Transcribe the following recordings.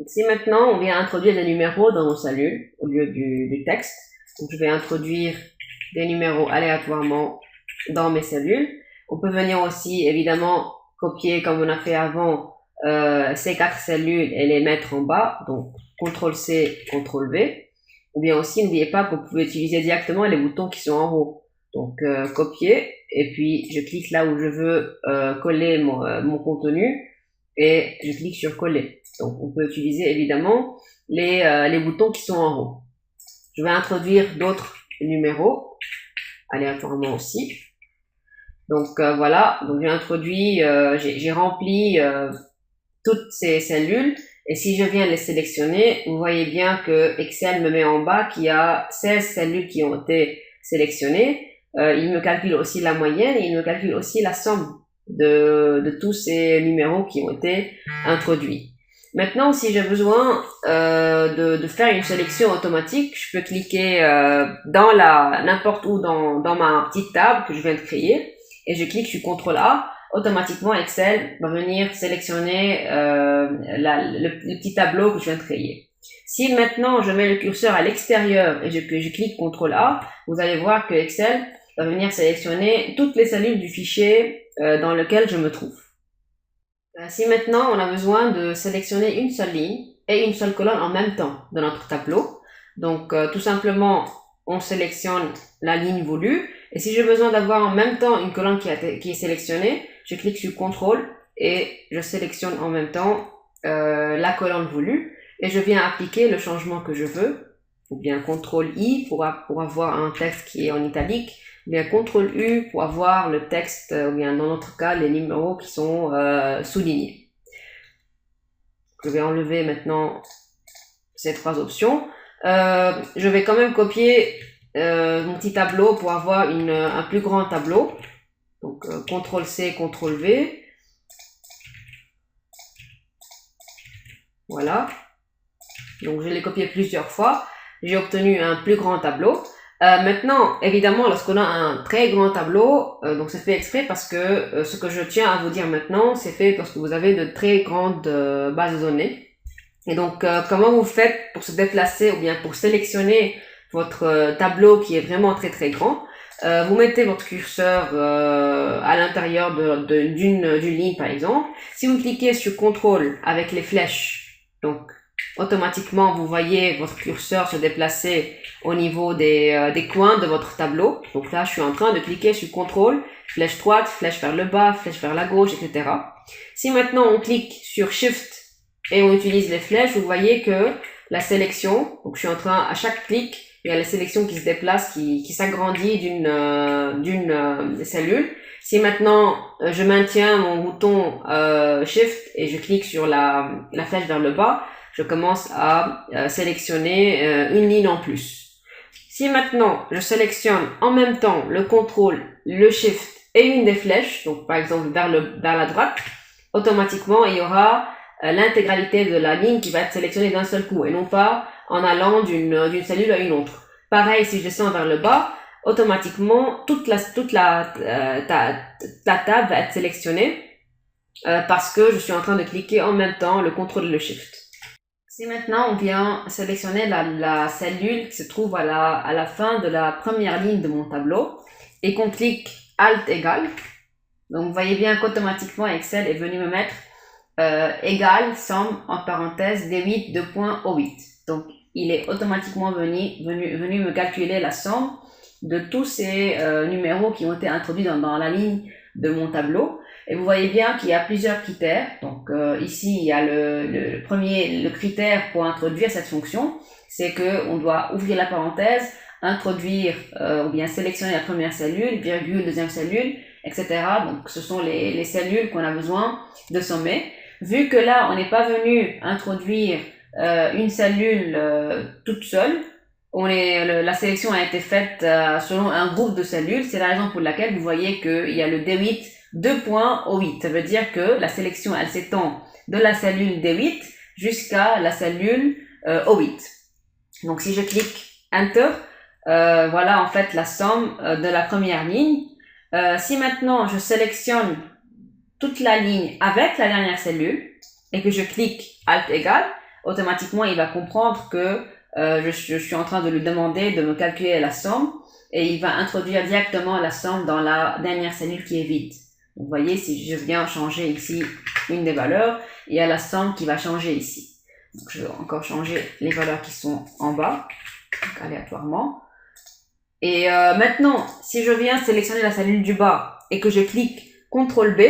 Si maintenant on vient introduire des numéros dans nos cellules au lieu du texte, donc je vais introduire des numéros aléatoirement dans mes cellules. On peut venir aussi évidemment copier comme on a fait avant ces 4 cellules et les mettre en bas, donc CTRL-C, CTRL-V. Ou bien aussi n'oubliez pas que vous pouvez utiliser directement les boutons qui sont en haut. Donc copier, et puis je clique là où je veux coller mon contenu et je clique sur coller. Donc on peut utiliser évidemment les boutons qui sont en haut. Je vais introduire d'autres numéros aléatoirement aussi. Donc voilà, donc j'ai introduit, j'ai rempli toutes ces cellules, et si je viens les sélectionner, vous voyez bien que Excel me met en bas qu'il y a 16 cellules qui ont été sélectionnées. Il me calcule aussi la moyenne et il me calcule aussi la somme de tous ces numéros qui ont été introduits. Maintenant, si j'ai besoin de faire une sélection automatique, je peux cliquer dans n'importe où dans ma petite table que je viens de créer, et je clique sur CTRL A. Automatiquement, Excel va venir sélectionner le petit tableau que je viens de créer. Si maintenant je mets le curseur à l'extérieur et que je clique CTRL A, vous allez voir que Excel va venir sélectionner toutes les cellules du fichier dans lequel je me trouve. Si maintenant on a besoin de sélectionner une seule ligne et une seule colonne en même temps dans notre tableau, donc tout simplement on sélectionne la ligne voulue, et si j'ai besoin d'avoir en même temps une colonne qui est sélectionnée, je clique sur CTRL et je sélectionne en même temps la colonne voulue, et je viens appliquer le changement que je veux, ou bien CTRL-I pour avoir un texte qui est en italique, ou bien CTRL-U pour avoir le texte, ou bien dans notre cas les numéros qui sont soulignés. Je vais enlever maintenant ces 3 options. Je vais quand même copier mon petit tableau pour avoir un plus grand tableau. Donc CTRL-C, CTRL-V. Voilà. Donc je l'ai copié plusieurs fois. J'ai obtenu un plus grand tableau. Maintenant, évidemment, lorsqu'on a un très grand tableau, donc c'est fait exprès parce que ce que je tiens à vous dire maintenant, c'est fait parce que vous avez de très grandes bases de données. Et donc, comment vous faites pour se déplacer ou bien pour sélectionner votre tableau qui est vraiment très très grand? Vous mettez votre curseur à l'intérieur d'une ligne par exemple. Si vous cliquez sur CTRL avec les flèches, donc automatiquement vous voyez votre curseur se déplacer au niveau des coins de votre tableau. Donc là je suis en train de cliquer sur CTRL, flèche droite, flèche vers le bas, flèche vers la gauche, etc. Si maintenant on clique sur Shift et on utilise les flèches, vous voyez que la sélection, donc je suis en train, à chaque clic, il y a la sélection qui se déplace, qui s'agrandit d'une cellule. Si maintenant je maintiens mon bouton Shift et je clique sur la flèche vers le bas, je commence à sélectionner une ligne en plus. Si maintenant je sélectionne en même temps le CTRL, le Shift et une des flèches, donc par exemple vers la droite, automatiquement il y aura l'intégralité de la ligne qui va être sélectionnée d'un seul coup et non pas en allant d'une cellule à une autre. Pareil, si je descends vers le bas, automatiquement toute la table va être sélectionnée parce que je suis en train de cliquer en même temps le CTRL et le Shift. Si maintenant on vient sélectionner la cellule qui se trouve à la fin de la première ligne de mon tableau et qu'on clique Alt égal, donc vous voyez bien qu'automatiquement Excel est venu me mettre égale somme en parenthèse D8 2.O8. Donc il est automatiquement venu me calculer la somme de tous ces numéros qui ont été introduits dans la ligne de mon tableau. Et vous voyez bien qu'il y a plusieurs critères. Donc ici il y a le critère pour introduire cette fonction, c'est que on doit ouvrir la parenthèse, introduire ou bien sélectionner la première cellule, virgule, deuxième cellule, etc. Donc ce sont les cellules qu'on a besoin de sommer. Vu que là, on n'est pas venu introduire une cellule toute seule, la sélection a été faite selon un groupe de cellules. C'est la raison pour laquelle vous voyez qu'il y a le D8 2.O8. Ça veut dire que la sélection, elle s'étend de la cellule D8 jusqu'à la cellule O8. Donc si je clique Enter, voilà en fait la somme de la première ligne. Si maintenant je sélectionne toute la ligne avec la dernière cellule et que je clique Alt égal, automatiquement il va comprendre que je suis en train de lui demander de me calculer la somme et il va introduire directement la somme dans la dernière cellule qui est vide. Vous voyez, si je viens changer ici une des valeurs, il y a la somme qui va changer ici. Donc, je vais encore changer les valeurs qui sont en bas, donc aléatoirement. Et maintenant, si je viens sélectionner la cellule du bas et que je clique CTRL B,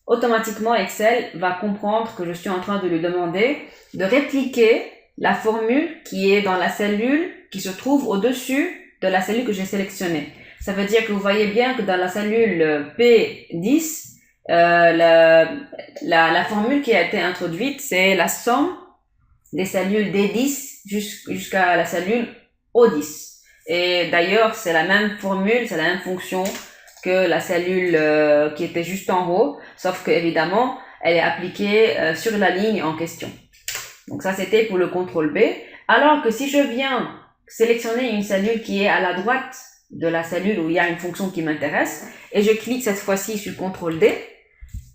automatiquement Excel va comprendre que je suis en train de lui demander de répliquer la formule qui est dans la cellule qui se trouve au-dessus de la cellule que j'ai sélectionnée. Ça veut dire que vous voyez bien que dans la cellule P10, la formule qui a été introduite, c'est la somme des cellules D10 jusqu'à la cellule O10. Et d'ailleurs, c'est la même formule, c'est la même fonction que la cellule qui était juste en haut, sauf que évidemment, elle est appliquée sur la ligne en question. Donc ça, c'était pour le CTRL B. Alors que si je viens sélectionner une cellule qui est à la droite de la cellule où il y a une fonction qui m'intéresse, et je clique cette fois-ci sur CTRL D,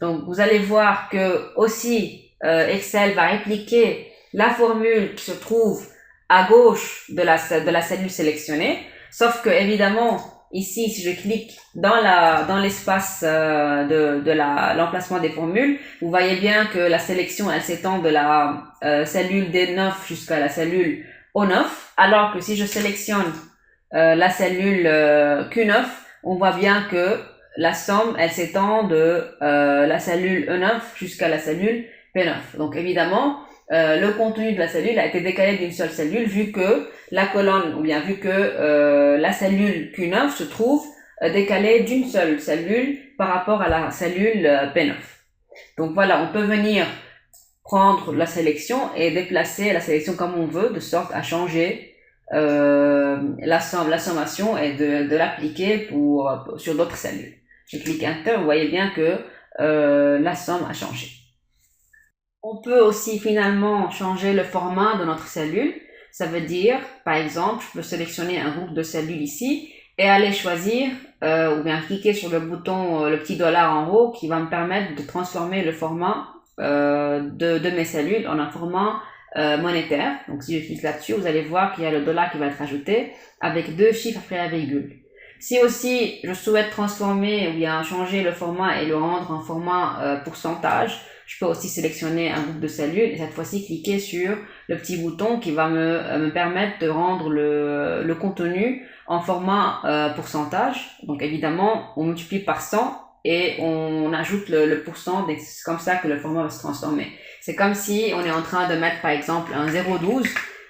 donc vous allez voir que aussi Excel va répliquer la formule qui se trouve à gauche de la cellule sélectionnée, sauf que évidemment ici si je clique dans l'espace de l'emplacement des formules, vous voyez bien que la sélection elle s'étend de la cellule D9 jusqu'à la cellule O9, alors que si je sélectionne la cellule Q9, on voit bien que la somme elle s'étend de la cellule E9 jusqu'à la cellule P9. Donc évidemment le contenu de la cellule a été décalé d'une seule cellule vu que la colonne ou bien vu que la cellule Q9 se trouve décalée d'une seule cellule par rapport à la cellule P9. Donc voilà, on peut venir prendre la sélection et déplacer la sélection comme on veut de sorte à changer la sommation et de l'appliquer sur d'autres cellules. Je clique Enter, vous voyez bien que la somme a changé. On peut aussi finalement changer le format de notre cellule. Ça veut dire, par exemple, je peux sélectionner un groupe de cellules ici et aller choisir ou bien cliquer sur le bouton, le petit dollar en haut qui va me permettre de transformer le format de mes cellules en un format monétaire. Donc si je clique là-dessus, vous allez voir qu'il y a le dollar qui va être ajouté avec 2 chiffres après la virgule. Si aussi je souhaite transformer ou bien changer le format et le rendre en format pourcentage, je peux aussi sélectionner un groupe de cellules et cette fois-ci cliquer sur le petit bouton qui va me permettre de rendre le contenu en format pourcentage. Donc évidemment, on multiplie par 100 et on ajoute le pourcent, c'est comme ça que le format va se transformer. C'est comme si on est en train de mettre par exemple un 0,12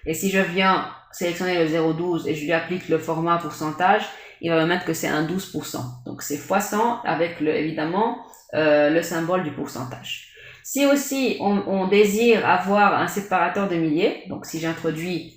et si je viens sélectionner le 0,12 et je lui applique le format pourcentage, il va me mettre que c'est un 12%. Donc c'est fois 100 avec évidemment le symbole du pourcentage. Si aussi on désire avoir un séparateur de milliers, donc si j'introduis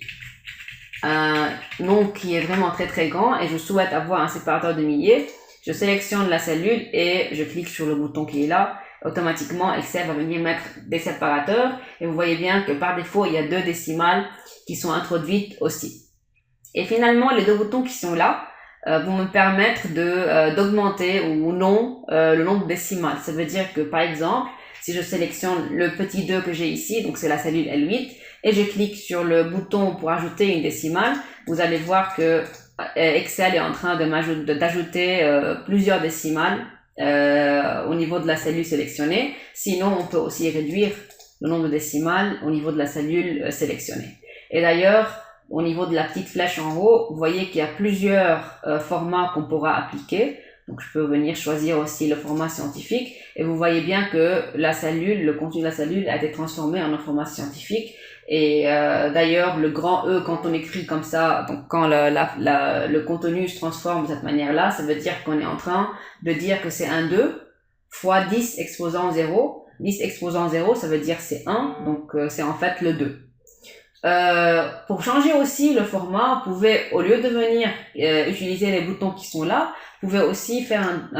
un nom qui est vraiment très très grand et je souhaite avoir un séparateur de milliers, je sélectionne la cellule et je clique sur le bouton qui est là. Automatiquement, Excel va venir mettre des séparateurs et vous voyez bien que par défaut, il y a 2 décimales qui sont introduites aussi. Et finalement, les 2 boutons qui sont là vont me permettre d'augmenter ou non le nombre décimal. Ça veut dire que par exemple, si je sélectionne le petit 2 que j'ai ici, donc c'est la cellule L8, et je clique sur le bouton pour ajouter une décimale, vous allez voir que Excel est en train d'ajouter plusieurs décimales au niveau de la cellule sélectionnée. Sinon, on peut aussi réduire le nombre de décimales au niveau de la cellule sélectionnée. Et d'ailleurs, au niveau de la petite flèche en haut, vous voyez qu'il y a plusieurs formats qu'on pourra appliquer. Donc, je peux venir choisir aussi le format scientifique. Et vous voyez bien que la cellule, le contenu de la cellule a été transformé en un format scientifique. Et d'ailleurs, le grand E, quand on écrit comme ça, donc quand le contenu se transforme de cette manière-là, ça veut dire qu'on est en train de dire que c'est un 2 fois 10 exposant 0. 10 exposant 0, ça veut dire c'est 1, donc c'est en fait le 2. Pour changer aussi le format, vous pouvez, au lieu de venir utiliser les boutons qui sont là, vous pouvez aussi faire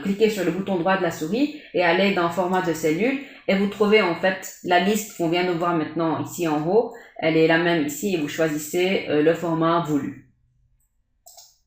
cliquer sur le bouton droit de la souris et aller dans format de cellule et vous trouvez en fait la liste qu'on vient de voir maintenant ici en haut, elle est la même ici et vous choisissez le format voulu.